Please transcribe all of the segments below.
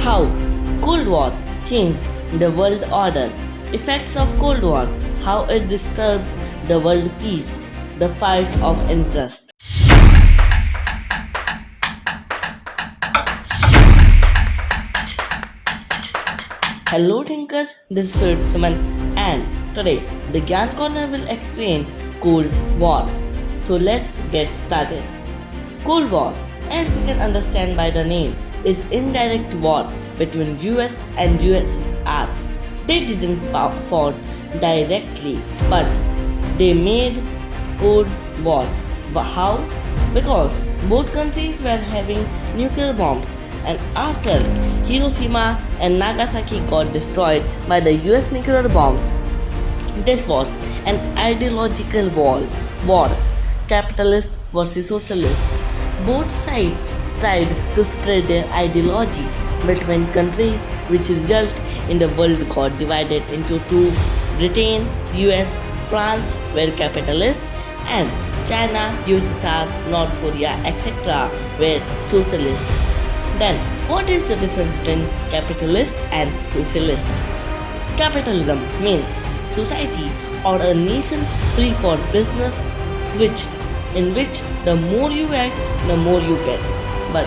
How Cold War changed the world order. Effects of Cold War. How it disturbed the world peace. The fight of interest. Hello thinkers, this is Suman and today the Gyan Corner will explain Cold War. So let's get started. Cold War, as you can understand by the name, is indirect war between US and USSR. They didn't fought directly, but they made Cold War. How? Because both countries were having nuclear bombs, and after Hiroshima and Nagasaki got destroyed by the US nuclear bombs, this was an ideological war, capitalist versus socialist. Both sides tried to spread their ideology between countries, which result in the world got divided into two. Britain, US, France were capitalist, and China, USSR, North Korea, etc. were socialist. Then, what is the difference between capitalist and socialist? Capitalism means society or a nation free for business, in which the more you act, the more you get. But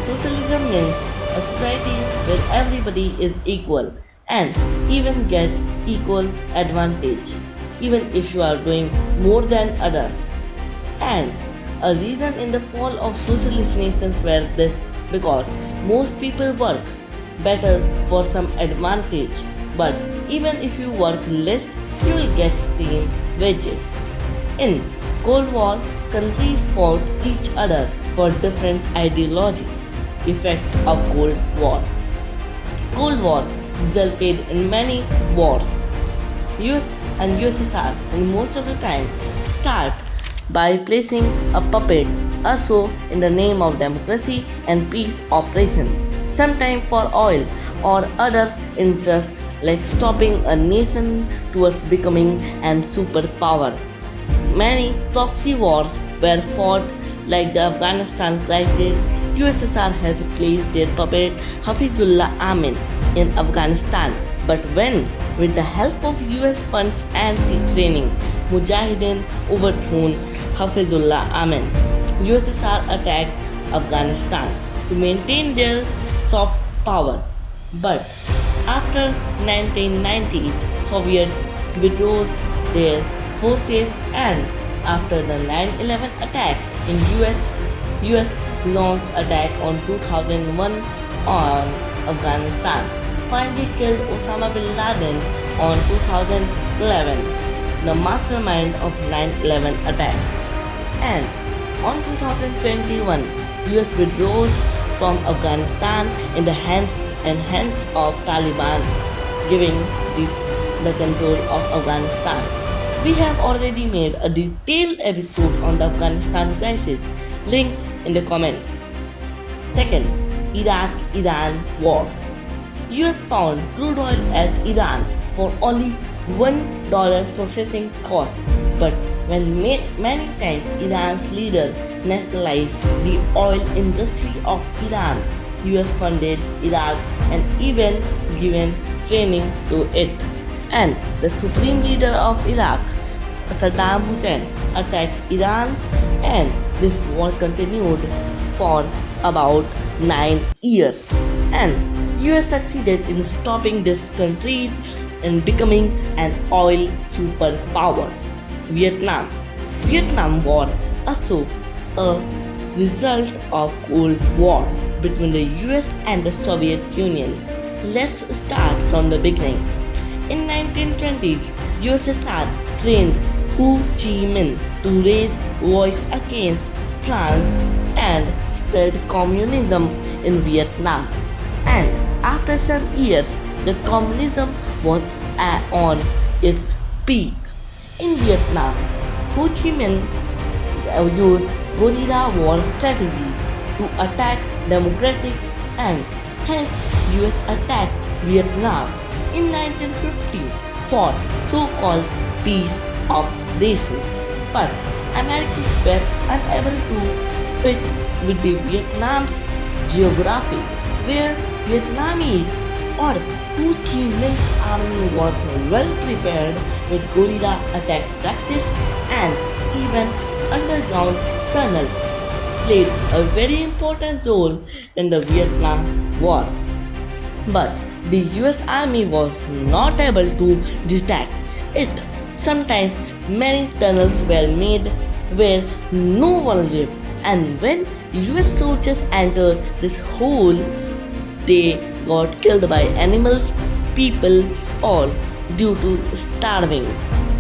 socialism means a society where everybody is equal and even get equal advantage, even if you are doing more than others. And a reason in the fall of socialist nations were this because most people work better for some advantage, but even if you work less, you will get same wages. In Cold War, countries fought each other for different ideologies. Effect of Cold War. Cold War resulted in many wars. US and USSR, and most of the time, start by placing a puppet also in the name of democracy and peace operation, sometimes for oil or other interests like stopping a nation towards becoming an superpower. Many proxy wars were fought like the Afghanistan crisis. USSR has placed their puppet Hafizullah Amin in Afghanistan, but when, with the help of US funds and training, Mujahideen overthrown Hafizullah Amin, USSR attacked Afghanistan to maintain their soft power. But after 1990s, Soviet withdrew their forces, and after the 9/11 attack in US launched attack on 2001 on Afghanistan, finally killed Osama bin Laden on 2011, the mastermind of 9/11 attack. And on 2021, US withdraws from Afghanistan in the hands of Taliban, giving the control of Afghanistan. We have already made a detailed episode on the Afghanistan crisis. Links in the comments. Second, Iraq-Iran war. US found crude oil at Iran for only $1 processing cost, but when many times Iran's leader nationalized the oil industry of Iran, US funded Iraq and even given training to it. And the supreme leader of Iraq, Saddam Hussein, attacked Iran, and this war continued for about 9 years. And US succeeded in stopping these countries and becoming an oil superpower. Vietnam War, also a result of Cold War between the US and the Soviet Union. Let's start from the beginning. In 1920s, USSR trained Ho Chi Minh to raise voice against France and spread communism in Vietnam. And after some years, the communism was on its peak. In Vietnam, Ho Chi Minh used guerrilla war strategy to attack democratic, and hence US attacked Vietnam in 1950 for so-called peace operations. But Americans were unable to fit with the Vietnam's geography, where Vietnamese or Ho Chi Minh's army was well prepared with guerrilla attack practice and even underground tunnels played a very important role in the Vietnam War. But the US Army was not able to detect it. Sometimes many tunnels were made where no one lived, and when US soldiers entered this hole, they got killed by animals, people, or due to starving.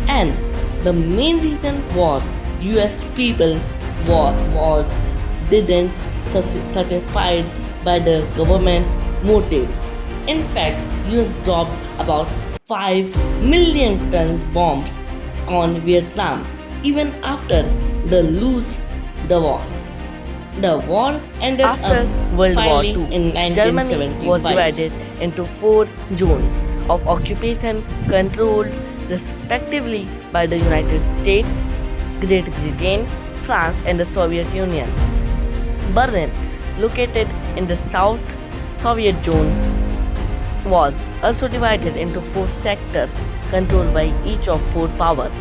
And the main reason was US people was didn't satisfied by the government's motive. In fact, US dropped about 5 million tons bombs on Vietnam even after the lose the war. The war ended After up World War finally II, in Germany 1975. was divided into four zones of occupation controlled respectively by the United States, Great Britain, France, and the Soviet Union. Berlin, located in the South Soviet zone, was also divided into four sectors controlled by each of four powers.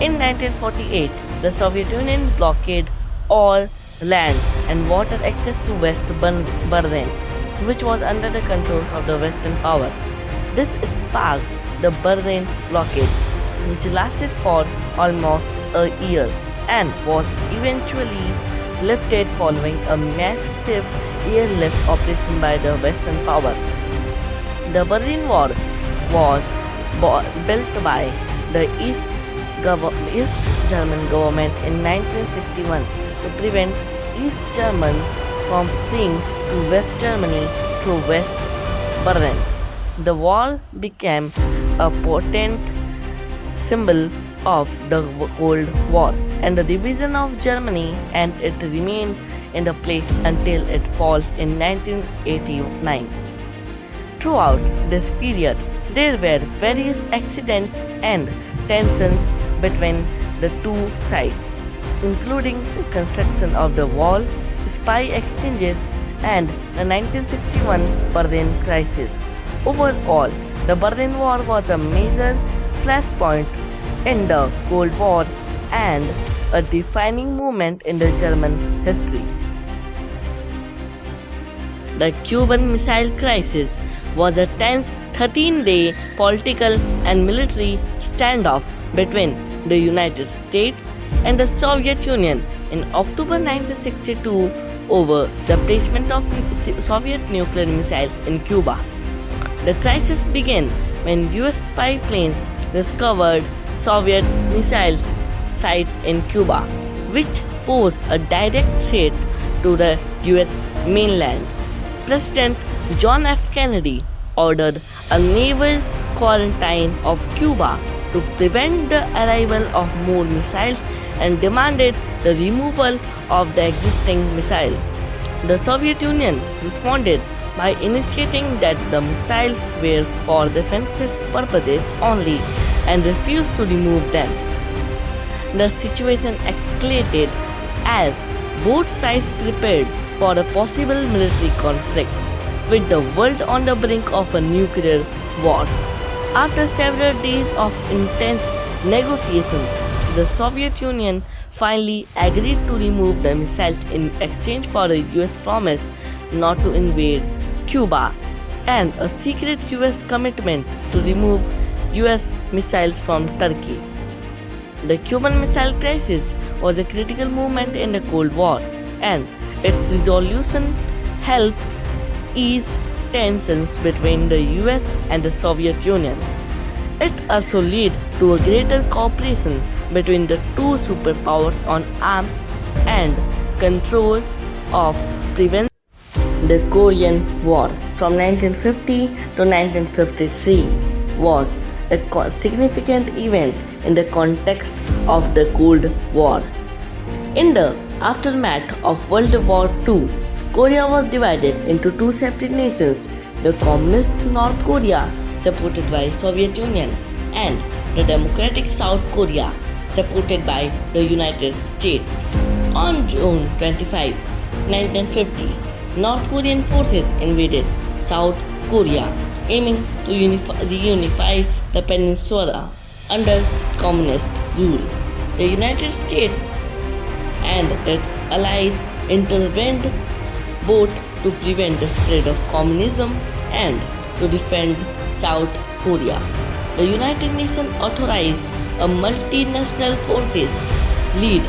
In 1948, the Soviet Union blockaded all land and water access to West Berlin, which was under the control of the Western powers. This sparked the Berlin blockade, which lasted for almost a year and was eventually lifted following a massive airlift operation by the Western powers. The Berlin Wall was built by the East German government in 1961 to prevent East Germans from fleeing to West Germany through West Berlin. The wall became a potent symbol of the Cold War and the division of Germany, and it remained in the place until it falls in 1989. Throughout this period, there were various accidents and tensions between the two sides, including the construction of the wall, spy exchanges, and the 1961 Berlin crisis. Overall, the Berlin War was a major flashpoint in the Cold War and a defining moment in the German history. The Cuban Missile Crisis was a tense 13-day political and military standoff between the United States and the Soviet Union in October 1962 over the placement of Soviet nuclear missiles in Cuba. The crisis began when US spy planes discovered Soviet missile sites in Cuba, which posed a direct threat to the US mainland. President John F. Kennedy ordered a naval quarantine of Cuba to prevent the arrival of more missiles and demanded the removal of the existing missile. The Soviet Union responded by initiating that the missiles were for defensive purposes only and refused to remove them. The situation escalated as both sides prepared for a possible military conflict, with the world on the brink of a nuclear war. After several days of intense negotiations, the Soviet Union finally agreed to remove the missiles in exchange for a US promise not to invade Cuba and a secret US commitment to remove US missiles from Turkey. The Cuban Missile Crisis was a critical moment in the Cold War, and its resolution helped ease tensions between the US and the Soviet Union. It also led to a greater cooperation between the two superpowers on arms and control of prevention. The Korean War from 1950 to 1953 was a significant event in the context of the Cold War. In the aftermath of World War II, Korea was divided into two separate nations, the Communist North Korea, supported by Soviet Union, and the Democratic South Korea, supported by the United States. On June 25, 1950, North Korean forces invaded South Korea, aiming to reunify the peninsula under communist rule. The United States and its allies intervened both to prevent the spread of communism and to defend South Korea. The United Nations authorized a multinational forces led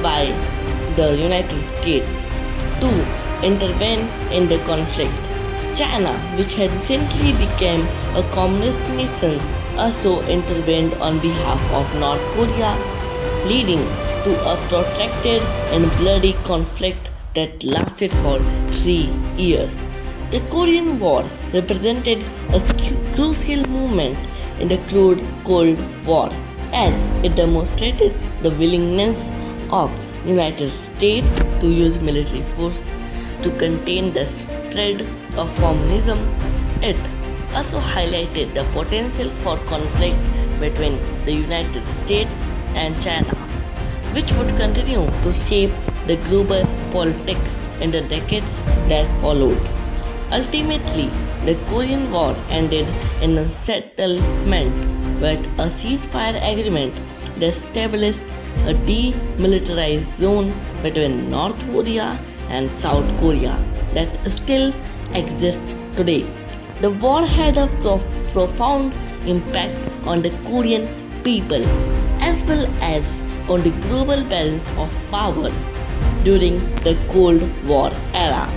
by the United States to intervene in the conflict. China, which had recently become a communist nation, also intervened on behalf of North Korea, leading to a protracted and bloody conflict that lasted for 3 years. The Korean War represented a crucial moment in the Cold War as it demonstrated the willingness of United States to use military force to contain the spread of communism. It also highlighted the potential for conflict between the United States and China, which would continue to shape the global politics in the decades that followed. Ultimately, the Korean War ended in a settlement with a ceasefire agreement that established a demilitarized zone between North Korea and South Korea that still exists today. The war had a profound impact on the Korean people as well as on the global balance of power during the Cold War era.